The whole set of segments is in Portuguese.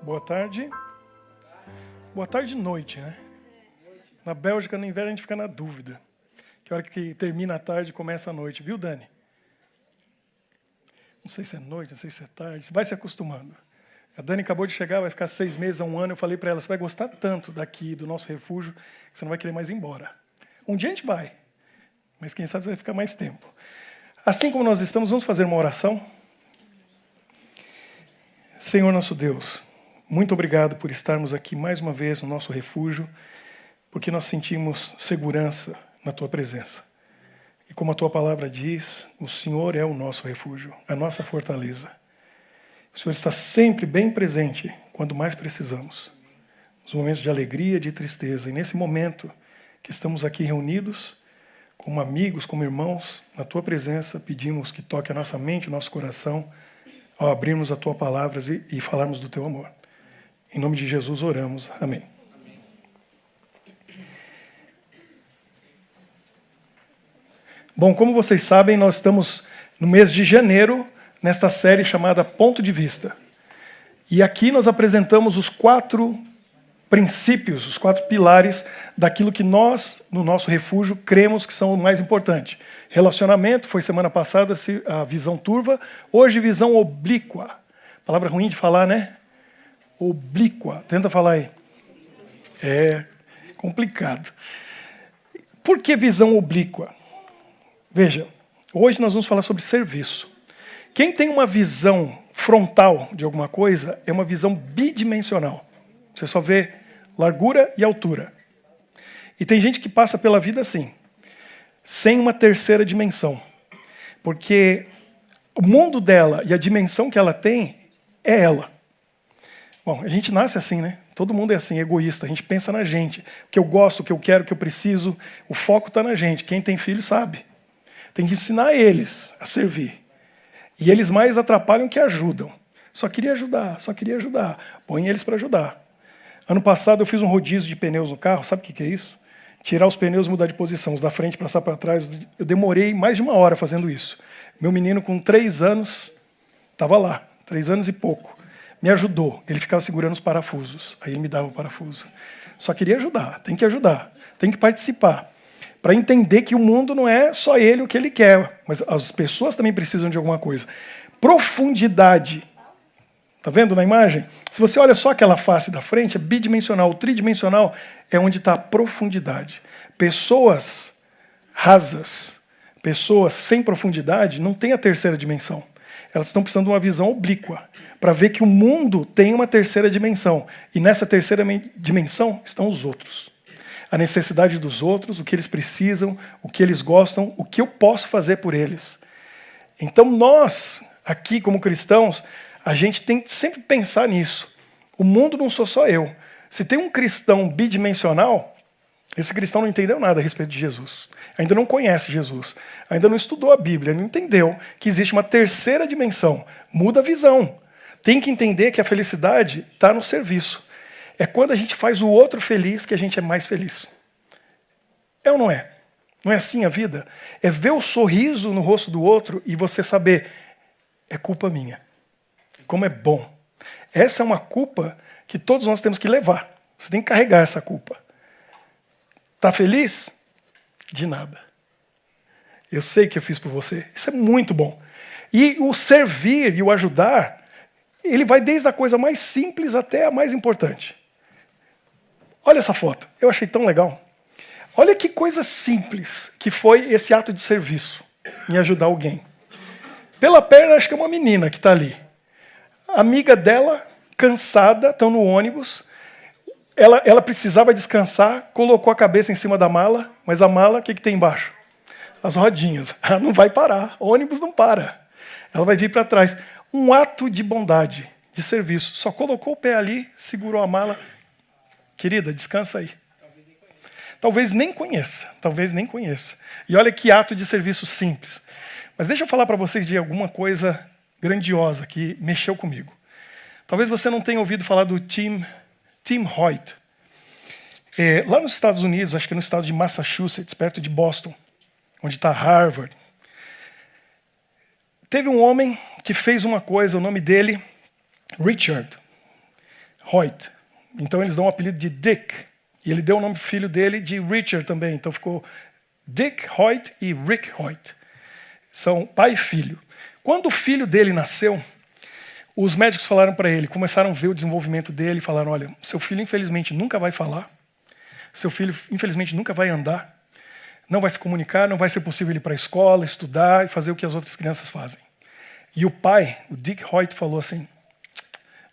Boa tarde. Boa tarde e noite, né? Na Bélgica, no inverno, a gente fica na dúvida. Que hora que termina a tarde, começa a noite. Viu, Dani? Não sei se é noite, não sei se é tarde. Você vai se acostumando. A Dani acabou de chegar, vai ficar 6 meses a 1 ano. Eu falei para ela, você vai gostar tanto daqui, do nosso refúgio, que você não vai querer mais ir embora. Um dia a gente vai, mas quem sabe você vai ficar mais tempo. Assim como nós estamos, vamos fazer uma oração? Senhor nosso Deus, muito obrigado por estarmos aqui mais uma vez no nosso refúgio, porque nós sentimos segurança na Tua presença. E como a Tua palavra diz, o Senhor é o nosso refúgio, a nossa fortaleza. O Senhor está sempre bem presente quando mais precisamos. Nos momentos de alegria, de tristeza. E nesse momento que estamos aqui reunidos, como amigos, como irmãos, na Tua presença, pedimos que toque a nossa mente, o nosso coração, ao abrirmos a Tua palavra e falarmos do Teu amor. Em nome de Jesus oramos. Amém. Bom, como vocês sabem, nós estamos no mês de janeiro, nesta série chamada Ponto de Vista. E aqui nós apresentamos os 4 princípios, os 4 pilares daquilo que nós, no nosso refúgio, cremos que são o mais importante. Relacionamento, foi semana passada a visão turva, hoje visão oblíqua. Palavra ruim de falar, né? Oblíqua. Tenta falar aí. É complicado. Por que visão oblíqua? Veja, hoje nós vamos falar sobre serviço. Quem tem uma visão frontal de alguma coisa é uma visão bidimensional. Você só vê largura e altura. E tem gente que passa pela vida assim, sem uma terceira dimensão. Porque o mundo dela e a dimensão que ela tem é ela. Bom, a gente nasce assim, né? Todo mundo é assim, egoísta. A gente pensa na gente. O que eu gosto, o que eu quero, o que eu preciso. O foco está na gente. Quem tem filho sabe. Tem que ensinar eles a servir. E eles mais atrapalham que ajudam. Só queria ajudar, só queria ajudar. Põe eles para ajudar. Ano passado eu fiz um rodízio de pneus no carro. Sabe o que é isso? Tirar os pneus e mudar de posição. Os da frente passar para trás. Eu demorei mais de 1 hora fazendo isso. Meu menino com 3 anos estava lá. 3 anos e pouco. Me ajudou. Ele ficava segurando os parafusos. Aí ele me dava o parafuso. Só queria ajudar. Tem que ajudar. Tem que participar. Para entender que o mundo não é só ele o que ele quer, mas as pessoas também precisam de alguma coisa. Profundidade. Está vendo na imagem? Se você olha só aquela face da frente, é bidimensional. O tridimensional é onde está a profundidade. Pessoas rasas, pessoas sem profundidade, não têm a terceira dimensão. Elas estão precisando de uma visão oblíqua, para ver que o mundo tem uma terceira dimensão. E nessa terceira dimensão estão os outros. A necessidade dos outros, o que eles precisam, o que eles gostam, o que eu posso fazer por eles. Então nós, aqui como cristãos, a gente tem que sempre pensar nisso. O mundo não sou só eu. Se tem um cristão bidimensional, esse cristão não entendeu nada a respeito de Jesus. Ainda não conhece Jesus. Ainda não estudou a Bíblia, não entendeu que existe uma terceira dimensão. Muda a visão. Tem que entender que a felicidade está no serviço. É quando a gente faz o outro feliz que a gente é mais feliz. É ou não é? Não é assim a vida? É ver o sorriso no rosto do outro e você saber, é culpa minha. Como é bom. Essa é uma culpa que todos nós temos que levar. Você tem que carregar essa culpa. Está feliz? De nada. Eu sei que eu fiz por você. Isso é muito bom. E o servir e o ajudar, ele vai desde a coisa mais simples até a mais importante. Olha essa foto, eu achei tão legal. Olha que coisa simples que foi esse ato de serviço, em ajudar alguém. Pela perna, acho que é uma menina que está ali. A amiga dela, cansada, estão no ônibus. Ela precisava descansar, colocou a cabeça em cima da mala, mas a mala, o que tem embaixo? As rodinhas. Ela não vai parar, o ônibus não para. Ela vai vir para trás. Um ato de bondade, de serviço. Só colocou o pé ali, segurou a mala. Querida, descansa aí. Talvez nem conheça. E olha que ato de serviço simples. Mas deixa eu falar para vocês de alguma coisa grandiosa que mexeu comigo. Talvez você não tenha ouvido falar do Tim Hoyt. Lá nos Estados Unidos, acho que no estado de Massachusetts, perto de Boston, onde está Harvard, teve um homem que fez uma coisa, o nome dele, Richard Hoyt. Então eles dão o apelido de Dick. E ele deu o nome pro filho dele de Richard também. Então ficou Dick Hoyt e Rick Hoyt. São pai e filho. Quando o filho dele nasceu, os médicos falaram para ele, começaram a ver o desenvolvimento dele e falaram, olha, seu filho infelizmente nunca vai falar, seu filho infelizmente nunca vai andar, não vai se comunicar, não vai ser possível ir para a escola, estudar e fazer o que as outras crianças fazem. E o pai, o Dick Hoyt, falou assim,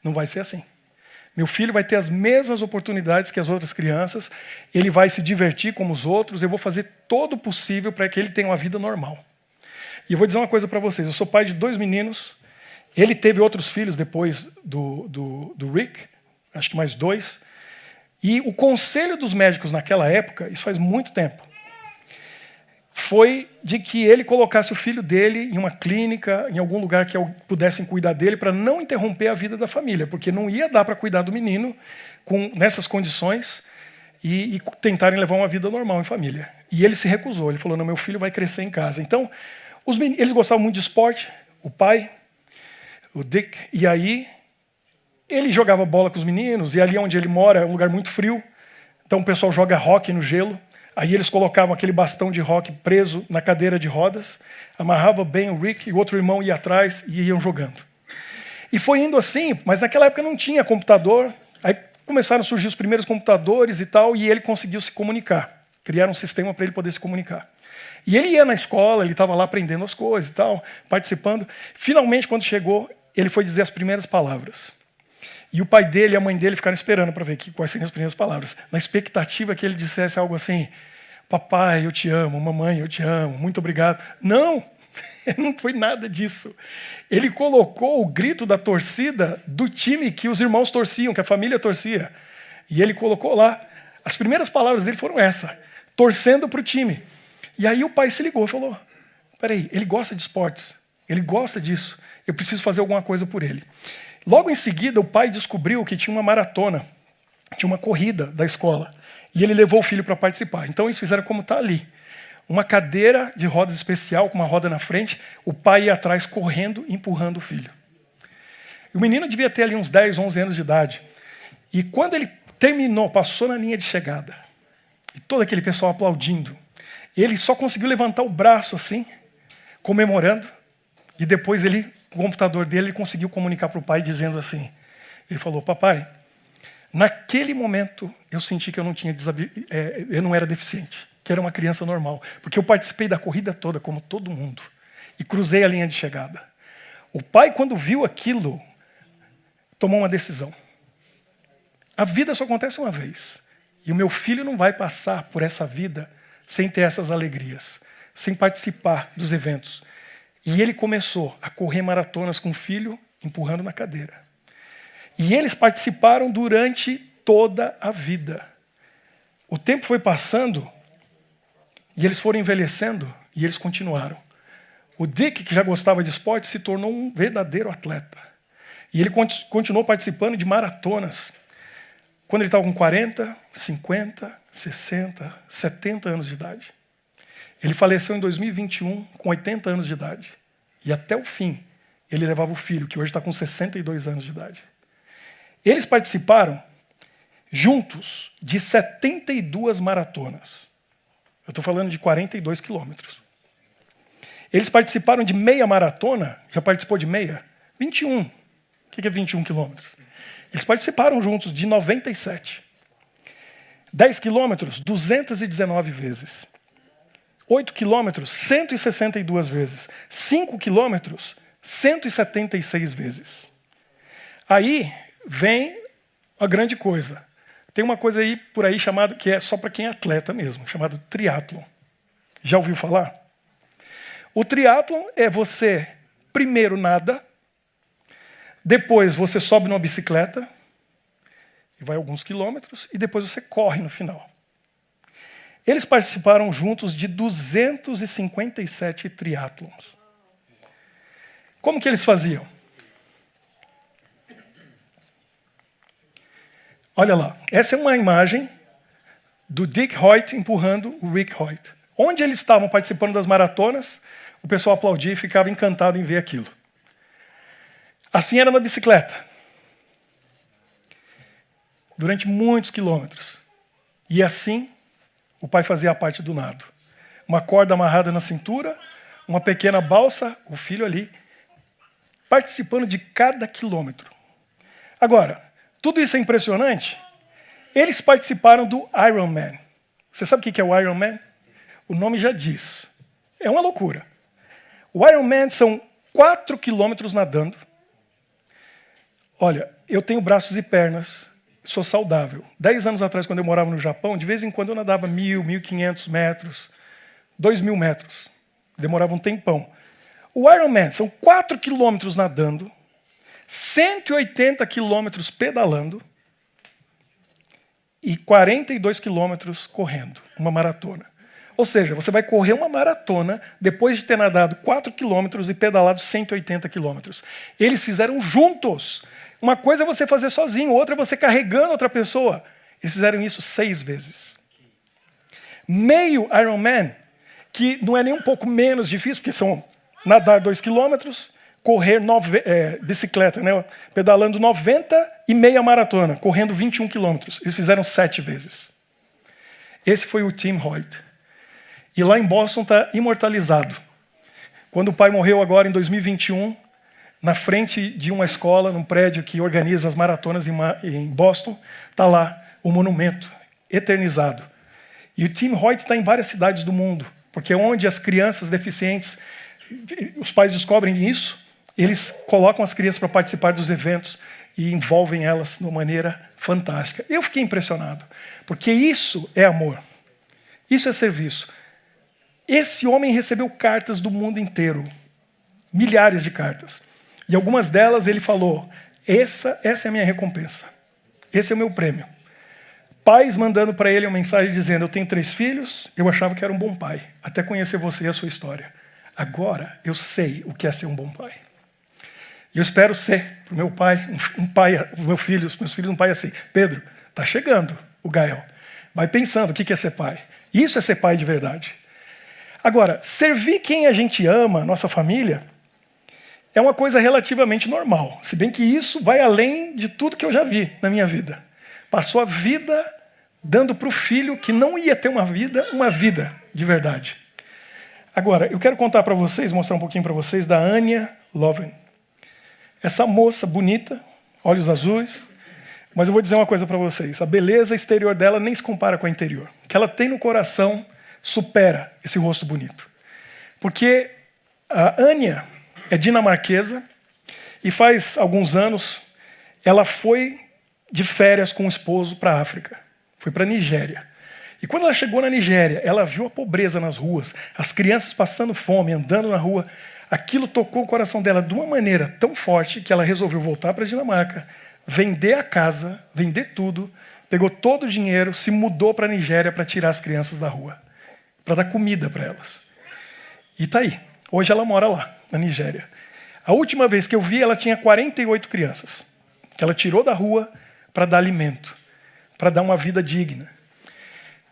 não vai ser assim. Meu filho vai ter as mesmas oportunidades que as outras crianças, ele vai se divertir como os outros, eu vou fazer todo o possível para que ele tenha uma vida normal. E eu vou dizer uma coisa para vocês, eu sou pai de 2 meninos, ele teve outros filhos depois do Rick, acho que mais 2, e o conselho dos médicos naquela época, isso faz muito tempo, foi de que ele colocasse o filho dele em uma clínica, em algum lugar que pudessem cuidar dele, para não interromper a vida da família, porque não ia dar para cuidar do menino nessas condições e tentarem levar uma vida normal em família. E ele se recusou, ele falou, não, meu filho vai crescer em casa. Então, eles gostavam muito de esporte, o pai, o Dick, e aí ele jogava bola com os meninos, e ali onde ele mora é um lugar muito frio, então o pessoal joga hóquei no gelo. Aí eles colocavam aquele bastão de hóquei preso na cadeira de rodas, amarrava bem o Rick e o outro irmão ia atrás e iam jogando. E foi indo assim, mas naquela época não tinha computador, aí começaram a surgir os primeiros computadores e tal, e ele conseguiu se comunicar. Criaram um sistema para ele poder se comunicar. E ele ia na escola, ele estava lá aprendendo as coisas e tal, participando. Finalmente, quando chegou, ele foi dizer as primeiras palavras. E o pai dele e a mãe dele ficaram esperando para ver quais seriam as primeiras palavras. Na expectativa que ele dissesse algo assim, papai, eu te amo, mamãe, eu te amo, muito obrigado. Não, não foi nada disso. Ele colocou o grito da torcida do time que os irmãos torciam, que a família torcia. E ele colocou lá. As primeiras palavras dele foram essa, torcendo para o time. E aí o pai se ligou e falou, peraí, ele gosta de esportes, ele gosta disso, eu preciso fazer alguma coisa por ele. Logo em seguida, o pai descobriu que tinha uma maratona, tinha uma corrida da escola, e ele levou o filho para participar. Então eles fizeram como está ali, uma cadeira de rodas especial, com uma roda na frente, o pai ia atrás correndo, empurrando o filho. E o menino devia ter ali uns 10, 11 anos de idade. E quando ele terminou, passou na linha de chegada, e todo aquele pessoal aplaudindo, ele só conseguiu levantar o braço assim, comemorando, e depois ele, com o computador dele, ele conseguiu comunicar para o pai dizendo assim, ele falou, papai, naquele momento eu senti que eu não era deficiente, que era uma criança normal, porque eu participei da corrida toda, como todo mundo, e cruzei a linha de chegada. O pai, quando viu aquilo, tomou uma decisão. A vida só acontece uma vez, e o meu filho não vai passar por essa vida sem ter essas alegrias, sem participar dos eventos. E ele começou a correr maratonas com o filho, empurrando na cadeira. E eles participaram durante toda a vida. O tempo foi passando, e eles foram envelhecendo, e eles continuaram. O Dick, que já gostava de esporte, se tornou um verdadeiro atleta. E ele continuou participando de maratonas. Quando ele estava com 40, 50, 60, 70 anos de idade. Ele faleceu em 2021 com 80 anos de idade. E até o fim, ele levava o filho, que hoje está com 62 anos de idade. Eles participaram juntos de 72 maratonas. Eu estou falando de 42 quilômetros. Eles participaram de meia maratona. Já participou de meia? 21. O que é 21 quilômetros? Eles participaram juntos de 97. 10 quilômetros, 219 vezes. 8 quilômetros, 162 vezes. 5 quilômetros, 176 vezes. Aí vem a grande coisa. Tem uma coisa aí por aí chamada, que é só para quem é atleta mesmo, chamado triatlon. Já ouviu falar? O triatlon é você primeiro nada, depois você sobe numa bicicleta, e vai alguns quilômetros, e depois você corre no final. Eles participaram juntos de 257 triatlons. Como que eles faziam? Olha lá, essa é uma imagem do Dick Hoyt empurrando o Rick Hoyt. Onde eles estavam participando das maratonas, o pessoal aplaudia e ficava encantado em ver aquilo. Assim era na bicicleta. durante muitos quilômetros. E assim, o pai fazia a parte do nado. Uma corda amarrada na cintura, uma pequena balsa, o filho ali, participando de cada quilômetro. Agora, tudo isso é impressionante. Eles participaram do Ironman. Você sabe o que é o Ironman? O nome já diz. É uma loucura. O Ironman são 4 quilômetros nadando. Olha, eu tenho braços e pernas, sou saudável. 10 anos atrás, quando eu morava no Japão, de vez em quando eu nadava 1.000, 1.500 metros, 2.000 metros. Demorava um tempão. O Ironman são 4 quilômetros nadando, 180 quilômetros pedalando e 42 quilômetros correndo, uma maratona. Ou seja, você vai correr uma maratona depois de ter nadado 4 quilômetros e pedalado 180 quilômetros. Eles fizeram juntos. Uma coisa é você fazer sozinho, outra é você carregando outra pessoa. Eles fizeram isso 6 vezes. Meio Ironman, que não é nem um pouco menos difícil, porque são nadar 2 quilômetros, correr bicicleta, né? Pedalando 90 e meia maratona, correndo 21 quilômetros. Eles fizeram 7 vezes. Esse foi o Tim Hoyt. E lá em Boston está imortalizado. Quando o pai morreu agora em 2021, na frente de uma escola, num prédio que organiza as maratonas em Boston, está lá o monumento eternizado. E o Tim Hoyt está em várias cidades do mundo, porque é onde as crianças deficientes, os pais descobrem isso, eles colocam as crianças para participar dos eventos e envolvem elas de uma maneira fantástica. Eu fiquei impressionado, porque isso é amor, isso é serviço. Esse homem recebeu cartas do mundo inteiro, milhares de cartas. E algumas delas ele falou, essa é a minha recompensa, esse é o meu prêmio. Pais mandando para ele uma mensagem dizendo, eu tenho 3 filhos, eu achava que era um bom pai, até conhecer você e a sua história. Agora eu sei o que é ser um bom pai. E eu espero ser, para o meu pai, um pai, meus filhos um pai assim, Pedro, está chegando o Gael. Vai pensando o que é ser pai. Isso é ser pai de verdade. Agora, servir quem a gente ama, nossa família, é uma coisa relativamente normal. Se bem que isso vai além de tudo que eu já vi na minha vida. Passou a vida dando para o filho que não ia ter uma vida de verdade. Agora, eu quero contar para vocês, mostrar um pouquinho para vocês da Anya Loven. Essa moça bonita, olhos azuis, mas eu vou dizer uma coisa para vocês. A beleza exterior dela nem se compara com a interior. O que ela tem no coração supera esse rosto bonito. Porque a Anya é dinamarquesa e faz alguns anos ela foi de férias com o esposo para a África. Foi para a Nigéria. E quando ela chegou na Nigéria, ela viu a pobreza nas ruas, as crianças passando fome, andando na rua. Aquilo tocou o coração dela de uma maneira tão forte que ela resolveu voltar para a Dinamarca, vender a casa, vender tudo, pegou todo o dinheiro, se mudou para a Nigéria para tirar as crianças da rua, para dar comida para elas. E está aí. Hoje ela mora lá, na Nigéria. A última vez que eu vi, ela tinha 48 crianças, que ela tirou da rua para dar alimento, para dar uma vida digna.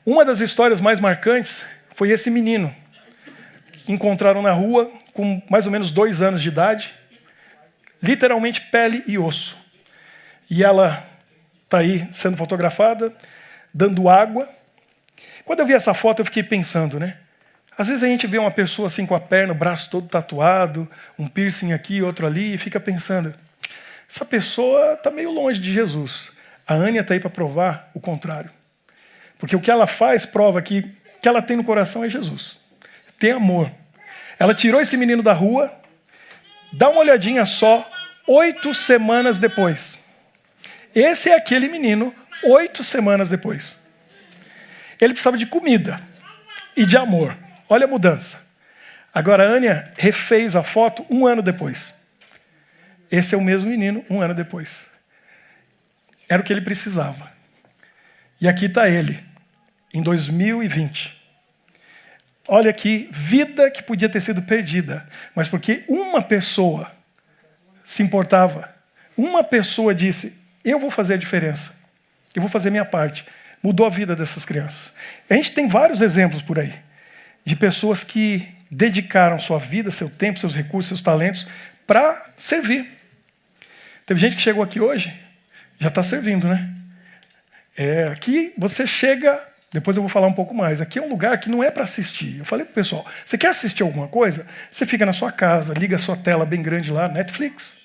Uma das histórias mais marcantes foi esse menino, que encontraram na rua com mais ou menos 2 anos de idade, literalmente pele e osso. E ela está aí sendo fotografada, dando água. Quando eu vi essa foto, eu fiquei pensando, né? Às vezes a gente vê uma pessoa assim com a perna, o braço todo tatuado, um piercing aqui, outro ali, e fica pensando, essa pessoa está meio longe de Jesus. A Anya está aí para provar o contrário. Porque o que ela faz prova que o que ela tem no coração é Jesus. Tem amor. Ela tirou esse menino da rua, dá uma olhadinha só, 8 semanas depois. Esse é aquele menino, 8 semanas depois. Ele precisava de comida e de amor. Olha a mudança. Agora a Anya refez a foto 1 ano depois. Esse é o mesmo menino 1 ano depois. Era o que ele precisava. E aqui está ele, em 2020. Olha aqui, vida que podia ter sido perdida, mas porque uma pessoa se importava, uma pessoa disse, eu vou fazer a diferença, eu vou fazer a minha parte. Mudou a vida dessas crianças. A gente tem vários exemplos por aí, de pessoas que dedicaram sua vida, seu tempo, seus recursos, seus talentos, para servir. Teve gente que chegou aqui hoje, já está servindo, né? Aqui você chega, depois eu vou falar um pouco mais, aqui é um lugar que não é para assistir. Eu falei pro pessoal, você quer assistir alguma coisa? Você fica na sua casa, liga a sua tela bem grande lá, Netflix.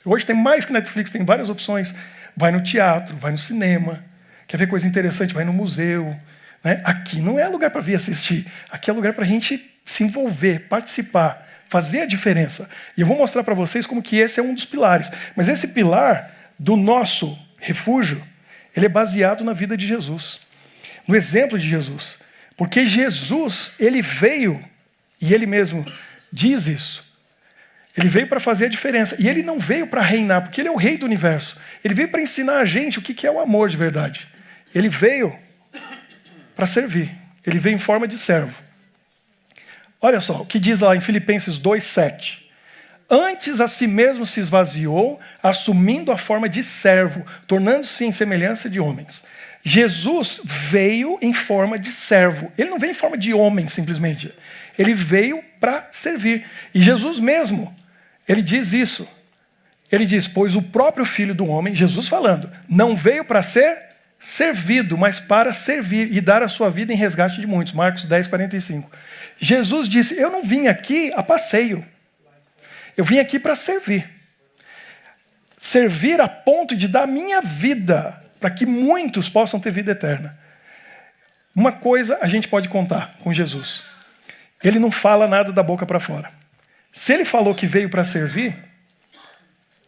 Hoje tem mais que Netflix, tem várias opções. Vai no teatro, vai no cinema, quer ver coisa interessante, vai no museu. Né? Aqui não é lugar para vir assistir, aqui é lugar para a gente se envolver, participar, fazer a diferença. E eu vou mostrar para vocês como que esse é um dos pilares. Mas esse pilar do nosso refúgio, ele é baseado na vida de Jesus, no exemplo de Jesus. Porque Jesus, ele veio, e ele mesmo diz isso, ele veio para fazer a diferença. E ele não veio para reinar, porque ele é o rei do universo. Ele veio para ensinar a gente o que é o amor de verdade. Ele veio para servir. Ele veio em forma de servo. Olha só, o que diz lá em Filipenses 2:7. Antes a si mesmo se esvaziou, assumindo a forma de servo, tornando-se em semelhança de homens. Jesus veio em forma de servo. Ele não veio em forma de homem, simplesmente. Ele veio para servir. E Jesus mesmo, ele diz isso. Ele diz, pois o próprio Filho do Homem, Jesus falando, não veio para ser servido, mas para servir e dar a sua vida em resgate de muitos. Marcos 10:45. Jesus disse, eu não vim aqui a passeio. Eu vim aqui para servir. Servir a ponto de dar minha vida para que muitos possam ter vida eterna. Uma coisa a gente pode contar com Jesus. Ele não fala nada da boca para fora. Se ele falou que veio para servir,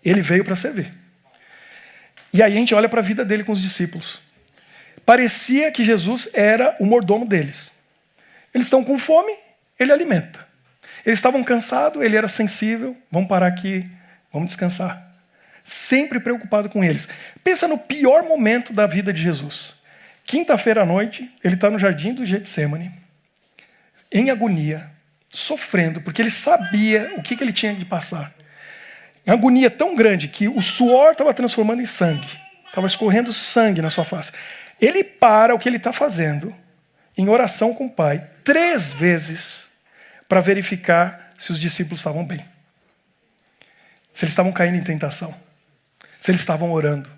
ele veio para servir. E aí a gente olha para a vida dele com os discípulos. Parecia que Jesus era o mordomo deles. Eles estão com fome, ele alimenta. Eles estavam cansados, ele era sensível. Vamos parar aqui, vamos descansar. Sempre preocupado com eles. Pensa no pior momento da vida de Jesus. Quinta-feira à noite, ele está no jardim do Getsêmani, em agonia, sofrendo, porque ele sabia o que ele tinha de passar. Em agonia tão grande que o suor estava transformando em sangue. Estava escorrendo sangue na sua face. Ele para o que ele está fazendo, em oração com o Pai, 3 vezes, para verificar se os discípulos estavam bem. Se eles estavam caindo em tentação. Se eles estavam orando.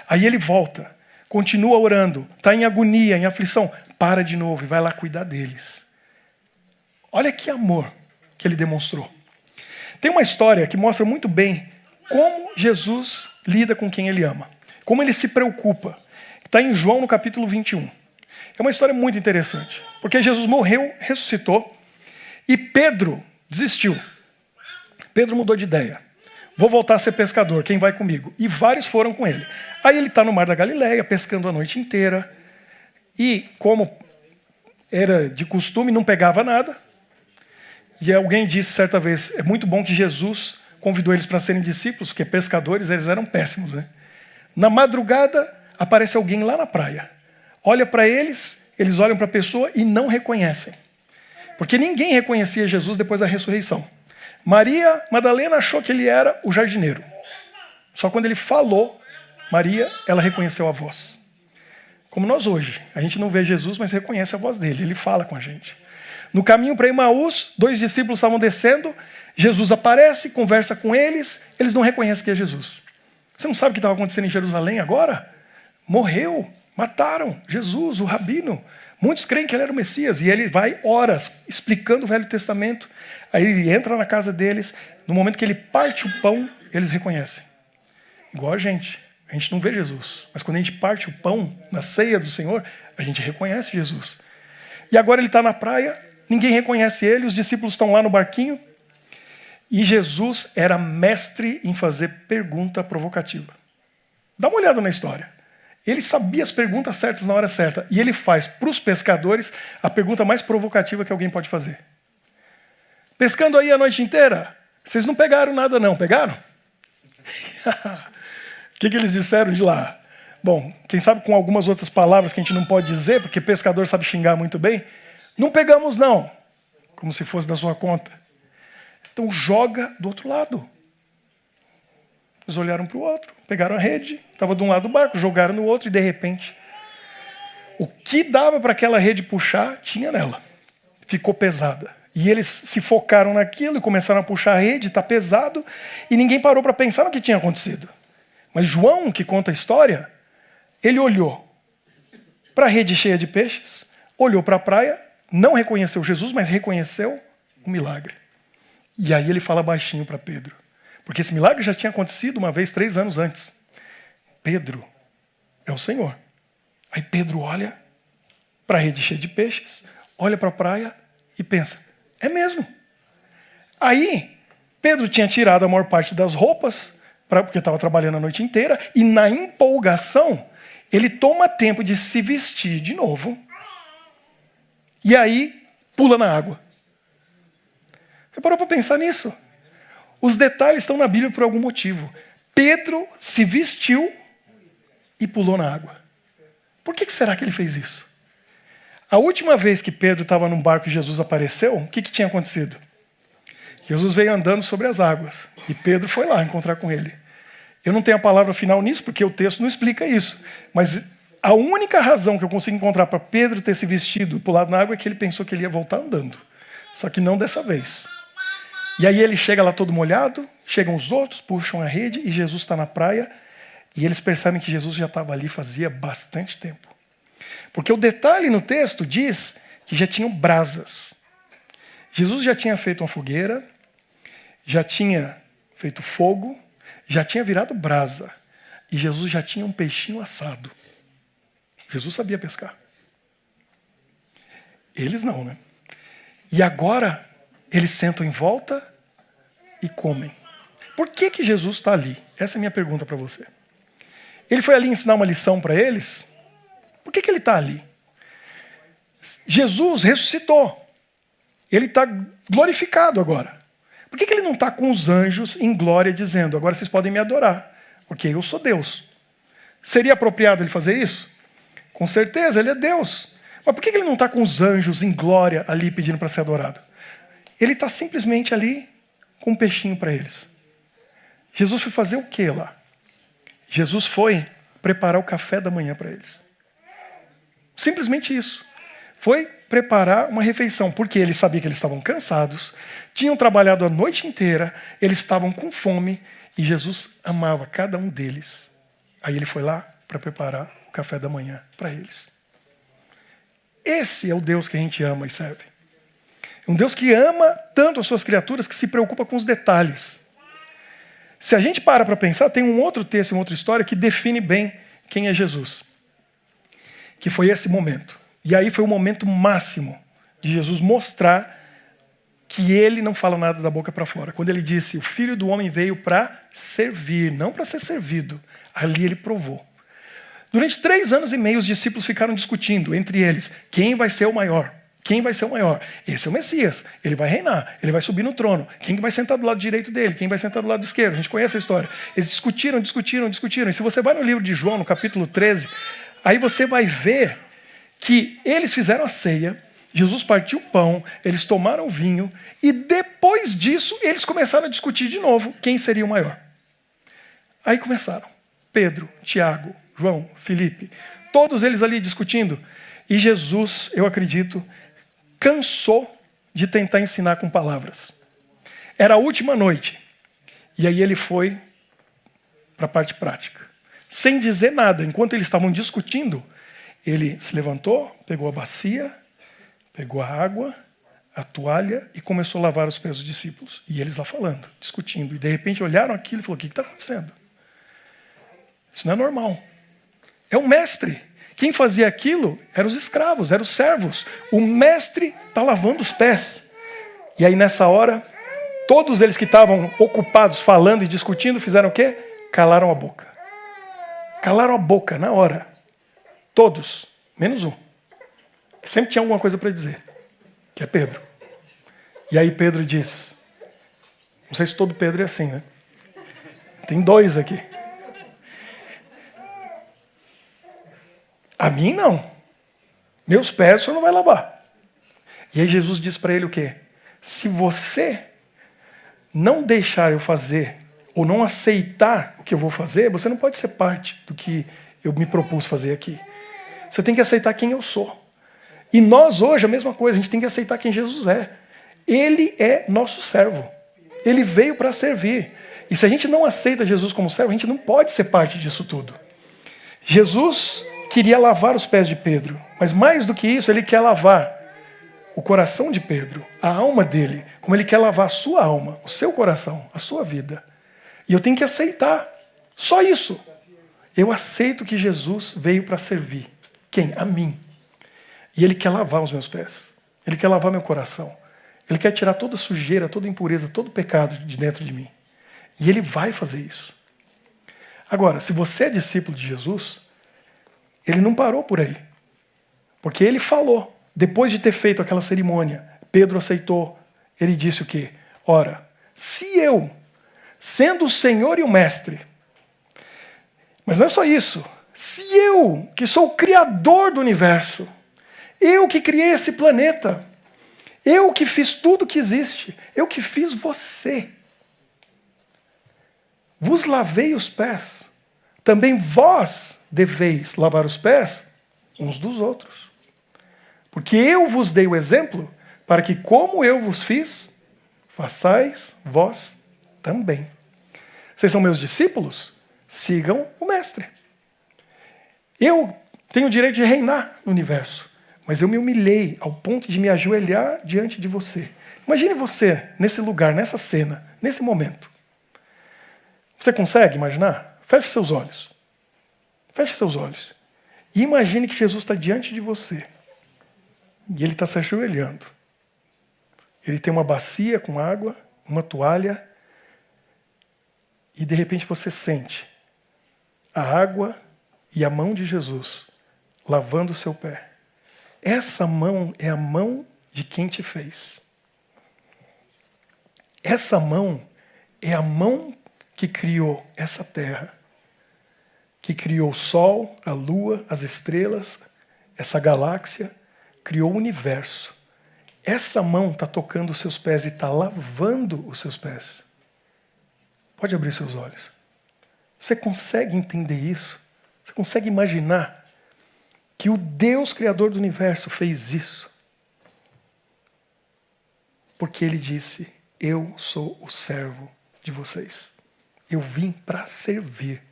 Aí ele volta, continua orando, está em agonia, em aflição, para de novo e vai lá cuidar deles. Olha que amor que ele demonstrou. Tem uma história que mostra muito bem como Jesus lida com quem ele ama. Como ele se preocupa. Está em João no capítulo 21. É uma história muito interessante. Porque Jesus morreu, ressuscitou, e Pedro desistiu. Pedro mudou de ideia. Vou voltar a ser pescador, quem vai comigo? E vários foram com ele. Aí ele está no Mar da Galileia, pescando a noite inteira. E como era de costume, não pegava nada. E alguém disse certa vez, é muito bom que Jesus convidou eles para serem discípulos, porque pescadores eles eram péssimos. Né? Na madrugada, aparece alguém lá na praia. Olha para eles, eles olham para a pessoa e não reconhecem. Porque ninguém reconhecia Jesus depois da ressurreição. Maria Madalena achou que ele era o jardineiro. Só quando ele falou, Maria, ela reconheceu a voz. Como nós hoje. A gente não vê Jesus, mas reconhece a voz dele. Ele fala com a gente. No caminho para Emaús, 2 discípulos estavam descendo. Jesus aparece, conversa com eles. Eles não reconhecem que é Jesus. Você não sabe o que estava acontecendo em Jerusalém agora? Morreu, mataram Jesus, o rabino. Muitos creem que ele era o Messias. E ele vai horas explicando o Velho Testamento. Aí ele entra na casa deles. No momento que ele parte o pão, eles reconhecem. Igual a gente. A gente não vê Jesus. Mas quando a gente parte o pão na ceia do Senhor, a gente reconhece Jesus. E agora ele está na praia, ninguém reconhece ele, os discípulos estão lá no barquinho. E Jesus era mestre em fazer pergunta provocativa. Dá uma olhada na história. Ele sabia as perguntas certas na hora certa. E ele faz para os pescadores a pergunta mais provocativa que alguém pode fazer. Pescando aí a noite inteira? Vocês não pegaram nada não, pegaram? O que eles disseram de lá? Bom, quem sabe com algumas outras palavras que a gente não pode dizer, porque pescador sabe xingar muito bem. Não pegamos não, como se fosse da sua conta. Então joga do outro lado. Eles olharam para o outro, pegaram a rede, estava de um lado do barco, jogaram no outro e de repente, o que dava para aquela rede puxar, tinha nela. Ficou pesada. E eles se focaram naquilo e começaram a puxar a rede, está pesado, e ninguém parou para pensar no que tinha acontecido. Mas João, que conta a história, ele olhou para a rede cheia de peixes, olhou para a praia, não reconheceu Jesus, mas reconheceu o milagre. E aí ele fala baixinho para Pedro. Porque esse milagre já tinha acontecido uma vez 3 anos antes. Pedro, é o Senhor. Aí Pedro olha para a rede cheia de peixes, olha para a praia e pensa, é mesmo. Aí Pedro tinha tirado a maior parte das roupas, porque estava trabalhando a noite inteira, e na empolgação, ele toma tempo de se vestir de novo, e aí pula na água. Você parou para pensar nisso? Os detalhes estão na Bíblia por algum motivo. Pedro se vestiu e pulou na água. Por que será que ele fez isso? A última vez que Pedro estava num barco e Jesus apareceu, o que tinha acontecido? Jesus veio andando sobre as águas e Pedro foi lá encontrar com ele. Eu não tenho a palavra final nisso, porque o texto não explica isso. Mas a única razão que eu consigo encontrar para Pedro ter se vestido e pulado na água é que ele pensou que ele ia voltar andando. Só que não dessa vez. E aí ele chega lá todo molhado, chegam os outros, puxam a rede e Jesus está na praia. E eles percebem que Jesus já estava ali fazia bastante tempo. Porque o detalhe no texto diz que já tinham brasas. Jesus já tinha feito uma fogueira, já tinha feito fogo, já tinha virado brasa. E Jesus já tinha um peixinho assado. Jesus sabia pescar. Eles não, né? E agora, eles sentam em volta e comem. Por que Jesus está ali? Essa é a minha pergunta para você. Ele foi ali ensinar uma lição para eles? Por que ele está ali? Jesus ressuscitou. Ele está glorificado agora. Por que ele não está com os anjos em glória dizendo, agora vocês podem me adorar, porque eu sou Deus? Seria apropriado ele fazer isso? Com certeza, ele é Deus. Mas por que ele não está com os anjos em glória ali pedindo para ser adorado? Ele está simplesmente ali com um peixinho para eles. Jesus foi fazer o que lá? Jesus foi preparar o café da manhã para eles. Simplesmente isso. Foi preparar uma refeição, porque ele sabia que eles estavam cansados, tinham trabalhado a noite inteira, eles estavam com fome, e Jesus amava cada um deles. Aí ele foi lá para preparar o café da manhã para eles. Esse é o Deus que a gente ama e serve. Um Deus que ama tanto as suas criaturas que se preocupa com os detalhes. Se a gente para pensar, tem um outro texto, uma outra história que define bem quem é Jesus. Que foi esse momento. E aí foi o momento máximo de Jesus mostrar que ele não fala nada da boca para fora. Quando ele disse, o Filho do Homem veio para servir, não para ser servido. Ali ele provou. Durante 3 anos e meio, os discípulos ficaram discutindo entre eles, quem vai ser o maior? Quem vai ser o maior? Esse é o Messias, ele vai reinar, ele vai subir no trono. Quem vai sentar do lado direito dele? Quem vai sentar do lado esquerdo? A gente conhece a história. Eles discutiram. E se você vai no livro de João, no capítulo 13, aí você vai ver que eles fizeram a ceia, Jesus partiu o pão, eles tomaram vinho, e depois disso, eles começaram a discutir de novo quem seria o maior. Aí começaram. Pedro, Tiago, João, Felipe, todos eles ali discutindo. E Jesus, eu acredito, cansou de tentar ensinar com palavras. Era a última noite. E aí ele foi para a parte prática. Sem dizer nada, enquanto eles estavam discutindo, ele se levantou, pegou a bacia, pegou a água, a toalha e começou a lavar os pés dos discípulos. E eles lá falando, discutindo. E de repente olharam aquilo e falaram, o que está acontecendo? Isso não é normal. É um mestre. Quem fazia aquilo eram os escravos, eram os servos. O mestre está lavando os pés. E aí nessa hora, todos eles que estavam ocupados falando e discutindo, fizeram o quê? Calaram a boca. Calaram a boca na hora. Todos, menos um. Sempre tinha alguma coisa para dizer, que é Pedro. E aí Pedro diz, não sei se todo Pedro é assim, né? Tem 2 aqui. A mim não. Meus pés o senhor não vai lavar. E aí Jesus diz para ele o quê? Se você não deixar eu fazer, ou não aceitar o que eu vou fazer, você não pode ser parte do que eu me propus fazer aqui. Você tem que aceitar quem eu sou. E nós hoje, a mesma coisa, a gente tem que aceitar quem Jesus é. Ele é nosso servo. Ele veio para servir. E se a gente não aceita Jesus como servo, a gente não pode ser parte disso tudo. Jesus queria lavar os pés de Pedro. Mas mais do que isso, ele quer lavar o coração de Pedro, a alma dele, como ele quer lavar a sua alma, o seu coração, a sua vida. E eu tenho que aceitar. Só isso. Eu aceito que Jesus veio para servir. Quem? A mim. E ele quer lavar os meus pés. Ele quer lavar meu coração. Ele quer tirar toda sujeira, toda impureza, todo pecado de dentro de mim. E ele vai fazer isso. Agora, se você é discípulo de Jesus, ele não parou por aí. Porque ele falou, depois de ter feito aquela cerimônia, Pedro aceitou. Ele disse o quê? Ora, se eu, sendo o Senhor e o Mestre, mas não é só isso, se eu, que sou o Criador do universo, eu que criei esse planeta, eu que fiz tudo que existe, eu que fiz você, vos lavei os pés, também vós deveis lavar os pés uns dos outros. Porque eu vos dei o exemplo, para que como eu vos fiz, façais vós também. Vocês são meus discípulos? Sigam o Mestre. Eu tenho o direito de reinar no universo, mas eu me humilhei ao ponto de me ajoelhar diante de você. Imagine você nesse lugar, nessa cena, nesse momento. Você consegue imaginar? Feche seus olhos. Feche seus olhos. E imagine que Jesus está diante de você. E ele está se ajoelhando. Ele tem uma bacia com água, uma toalha. E de repente você sente a água e a mão de Jesus lavando o seu pé. Essa mão é a mão de quem te fez. Essa mão é a mão que criou essa terra. Que criou o sol, a lua, as estrelas, essa galáxia, criou o universo. Essa mão está tocando os seus pés e está lavando os seus pés. Pode abrir seus olhos. Você consegue entender isso? Você consegue imaginar que o Deus Criador do universo fez isso? Porque ele disse, eu sou o servo de vocês. Eu vim para servir.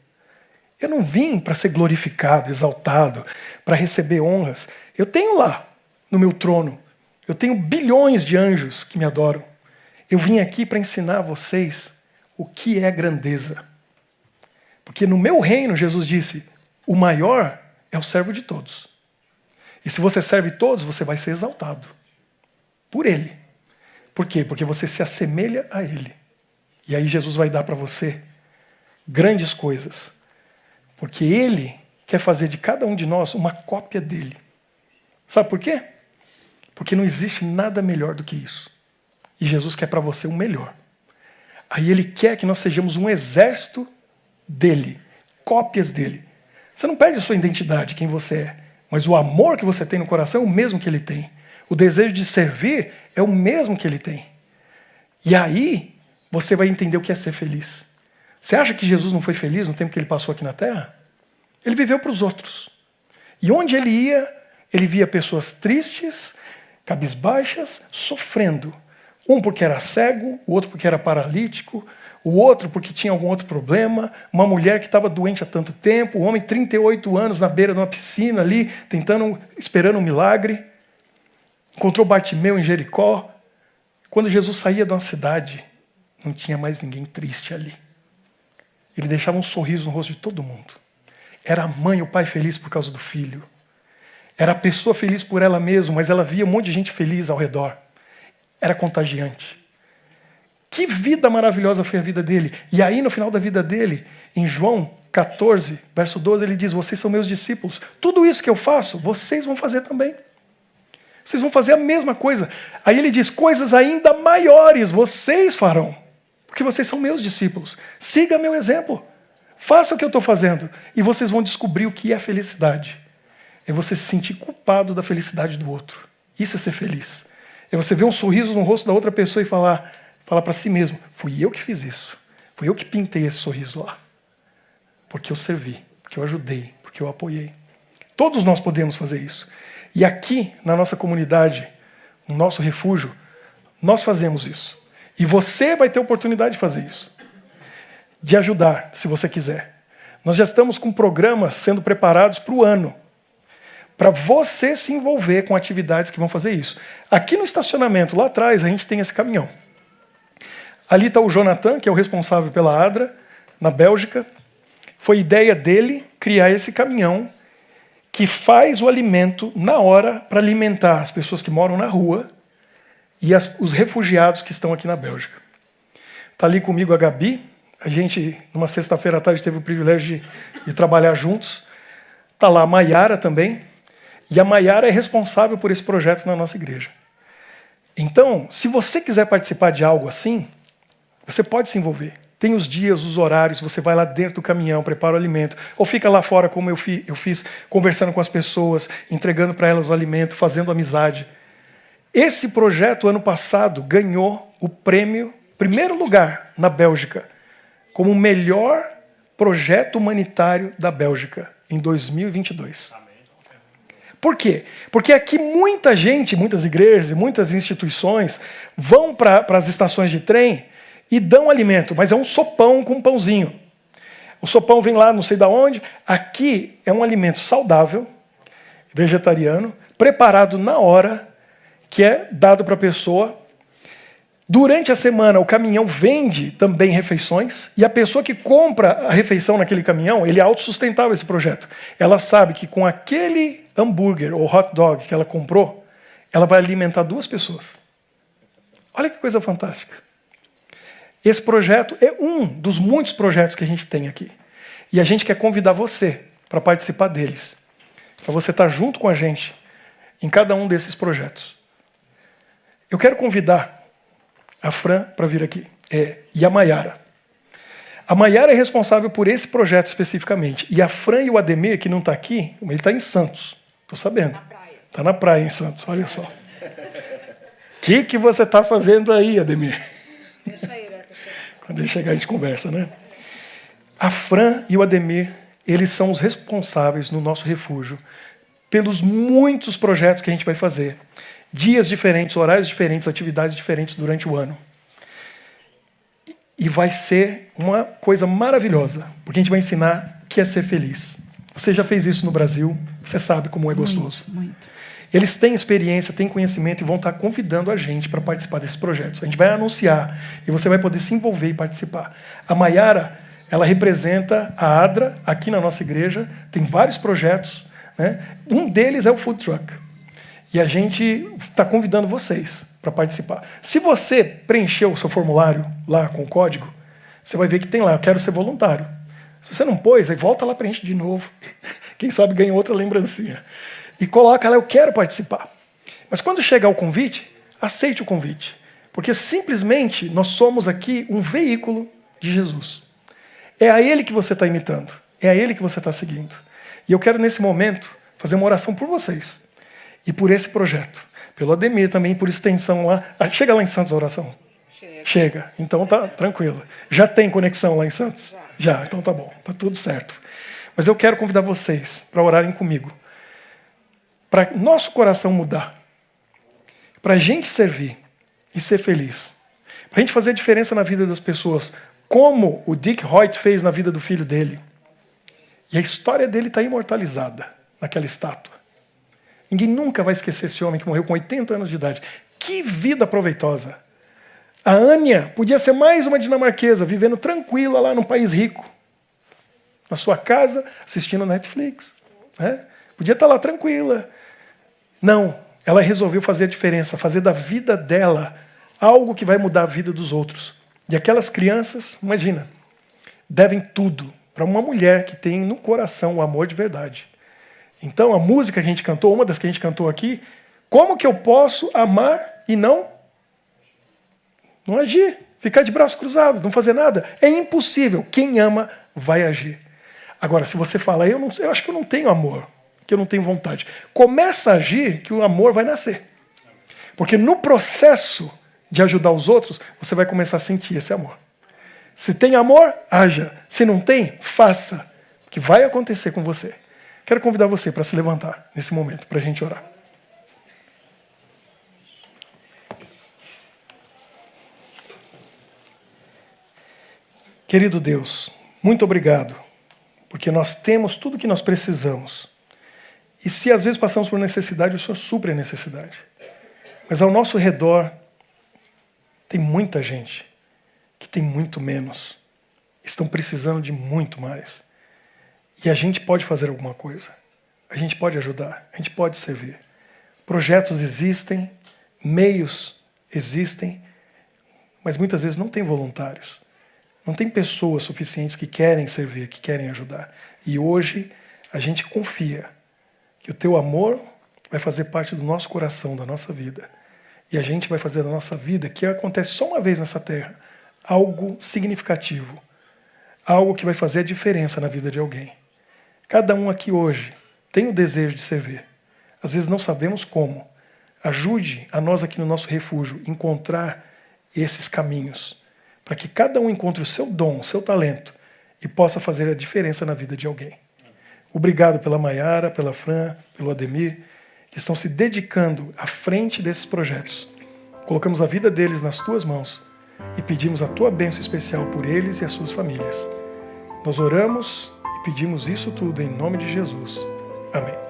Eu não vim para ser glorificado, exaltado, para receber honras. Eu tenho lá, no meu trono, eu tenho bilhões de anjos que me adoram. Eu vim aqui para ensinar a vocês o que é grandeza. Porque no meu reino, Jesus disse, o maior é o servo de todos. E se você serve todos, você vai ser exaltado. Por ele. Por quê? Porque você se assemelha a ele. E aí Jesus vai dar para você grandes coisas. Porque ele quer fazer de cada um de nós uma cópia dele. Sabe por quê? Porque não existe nada melhor do que isso. E Jesus quer para você o melhor. Aí ele quer que nós sejamos um exército dele, cópias dele. Você não perde a sua identidade, quem você é, mas o amor que você tem no coração é o mesmo que ele tem. O desejo de servir é o mesmo que ele tem. E aí você vai entender o que é ser feliz. Você acha que Jesus não foi feliz no tempo que ele passou aqui na Terra? Ele viveu para os outros. E onde ele ia, ele via pessoas tristes, cabisbaixas, sofrendo. Um porque era cego, o outro porque era paralítico, o outro porque tinha algum outro problema, uma mulher que estava doente há tanto tempo, um homem 38 anos na beira de uma piscina ali, esperando um milagre. Encontrou Bartimeu em Jericó. Quando Jesus saía de uma cidade, não tinha mais ninguém triste ali. Ele deixava um sorriso no rosto de todo mundo. Era a mãe e o pai feliz por causa do filho. Era a pessoa feliz por ela mesma, mas ela via um monte de gente feliz ao redor. Era contagiante. Que vida maravilhosa foi a vida dele. E aí, no final da vida dele, em João 14, verso 12, ele diz, vocês são meus discípulos. Tudo isso que eu faço, vocês vão fazer também. Vocês vão fazer a mesma coisa. Aí ele diz, coisas ainda maiores vocês farão. Porque vocês são meus discípulos. Siga meu exemplo. Faça o que eu estou fazendo. E vocês vão descobrir o que é felicidade. É você se sentir culpado da felicidade do outro. Isso é ser feliz. É você ver um sorriso no rosto da outra pessoa e falar para si mesmo, fui eu que fiz isso. Fui eu que pintei esse sorriso lá. Porque eu servi, porque eu ajudei, porque eu apoiei. Todos nós podemos fazer isso. E aqui, na nossa comunidade, no nosso refúgio, nós fazemos isso. E você vai ter oportunidade de fazer isso. De ajudar, se você quiser. Nós já estamos com programas sendo preparados para o ano. para você se envolver com atividades que vão fazer isso. Aqui no estacionamento, lá atrás, a gente tem esse caminhão. Ali está o Jonathan, que é o responsável pela ADRA, na Bélgica. Foi ideia dele criar esse caminhão que faz o alimento na hora para alimentar as pessoas que moram na rua e os refugiados que estão aqui na Bélgica. Está ali comigo a Gabi. A gente, numa sexta-feira à tarde, teve o privilégio de trabalhar juntos. Está lá a Maiara também. E a Maiara é responsável por esse projeto na nossa igreja. Então, se você quiser participar de algo assim, você pode se envolver. Tem os dias, os horários, você vai lá dentro do caminhão, prepara o alimento, ou fica lá fora, como eu fiz, conversando com as pessoas, entregando para elas o alimento, fazendo amizade. Esse projeto, ano passado, ganhou o prêmio, primeiro lugar, na Bélgica, como o melhor projeto humanitário da Bélgica, em 2022. Por quê? Porque aqui muita gente, muitas igrejas e muitas instituições vão para as estações de trem e dão alimento, mas é um sopão com um pãozinho. O sopão vem lá, não sei de onde. Aqui é um alimento saudável, vegetariano, preparado na hora, que é dado para a pessoa. Durante a semana, o caminhão vende também refeições, e a pessoa que compra a refeição naquele caminhão, ele é autossustentável esse projeto. Ela sabe que com aquele hambúrguer ou hot dog que ela comprou, ela vai alimentar 2 pessoas. Olha que coisa fantástica. Esse projeto é um dos muitos projetos que a gente tem aqui. E a gente quer convidar você para participar deles. Para você estar junto com a gente em cada um desses projetos. Eu quero convidar a Fran para vir aqui. E a Maiara. A Maiara é responsável por esse projeto especificamente. E a Fran e o Ademir, que não está aqui, ele está em Santos. Estou sabendo. Está na praia em Santos, olha só. O que você está fazendo aí, Ademir? Deixa aí, né? Quando ele chegar, a gente conversa, né? A Fran e o Ademir, eles são os responsáveis no nosso refúgio pelos muitos projetos que a gente vai fazer. Dias diferentes, horários diferentes, atividades diferentes durante o ano. E vai ser uma coisa maravilhosa, porque a gente vai ensinar que é ser feliz. Você já fez isso no Brasil, você sabe como é gostoso. Muito. Eles têm experiência, têm conhecimento e vão estar convidando a gente para participar desses projetos. A gente vai anunciar e você vai poder se envolver e participar. A Maiara, ela representa a ADRA aqui na nossa igreja, tem vários projetos, né? Um deles é o Food Truck. E a gente está convidando vocês para participar. Se você preencheu o seu formulário lá com o código, você vai ver que tem lá, eu quero ser voluntário. Se você não pôs, aí volta lá, preenche de novo. Quem sabe ganha outra lembrancinha. E coloca lá, eu quero participar. Mas quando chegar o convite, aceite o convite. Porque simplesmente nós somos aqui um veículo de Jesus. É a Ele que você está imitando. É a Ele que você está seguindo. E eu quero, nesse momento, fazer uma oração por vocês. E por esse projeto. Pelo Ademir também, por extensão lá. Chega lá em Santos a oração? Chega. Então tá tranquilo. Já tem conexão lá em Santos? Já. Então tá bom. Tá tudo certo. Mas eu quero convidar vocês para orarem comigo. Para nosso coração mudar, para a gente servir e ser feliz, para a gente fazer a diferença na vida das pessoas, como o Dick Hoyt fez na vida do filho dele. E a história dele está imortalizada naquela estátua. Ninguém nunca vai esquecer esse homem que morreu com 80 anos de idade. Que vida proveitosa! A Anya podia ser mais uma dinamarquesa, vivendo tranquila lá num país rico, na sua casa, assistindo Netflix. Né? Podia estar lá tranquila. Não, ela resolveu fazer a diferença, fazer da vida dela algo que vai mudar a vida dos outros. E aquelas crianças, imagina, devem tudo para uma mulher que tem no coração o amor de verdade. Então, a música que a gente cantou, uma das que a gente cantou aqui, como que eu posso amar e não agir? Ficar de braço cruzado, não fazer nada? É impossível. Quem ama vai agir. Agora, se você fala, eu acho que eu não tenho amor, que eu não tenho vontade. Começa a agir que o amor vai nascer. Porque no processo de ajudar os outros, você vai começar a sentir esse amor. Se tem amor, haja. Se não tem, faça. O que vai acontecer com você. Quero convidar você para se levantar nesse momento, para a gente orar. Querido Deus, muito obrigado, porque nós temos tudo o que nós precisamos. E se às vezes passamos por necessidade, o Senhor supre a necessidade. Mas ao nosso redor, tem muita gente que tem muito menos. Estão precisando de muito mais. E a gente pode fazer alguma coisa. A gente pode ajudar. A gente pode servir. Projetos existem, meios existem, mas muitas vezes não tem voluntários. Não tem pessoas suficientes que querem servir, que querem ajudar. E hoje a gente confia que o teu amor vai fazer parte do nosso coração, da nossa vida. E a gente vai fazer da nossa vida, que acontece só uma vez nessa terra, algo significativo. Algo que vai fazer a diferença na vida de alguém. Cada um aqui hoje tem o desejo de servir. Às vezes não sabemos como. Ajude a nós aqui no nosso refúgio encontrar esses caminhos, para que cada um encontre o seu dom, o seu talento e possa fazer a diferença na vida de alguém. Obrigado pela Maiara, pela Fran, pelo Ademir, que estão se dedicando à frente desses projetos. Colocamos a vida deles nas tuas mãos e pedimos a tua bênção especial por eles e as suas famílias. Nós oramos e pedimos isso tudo em nome de Jesus. Amém.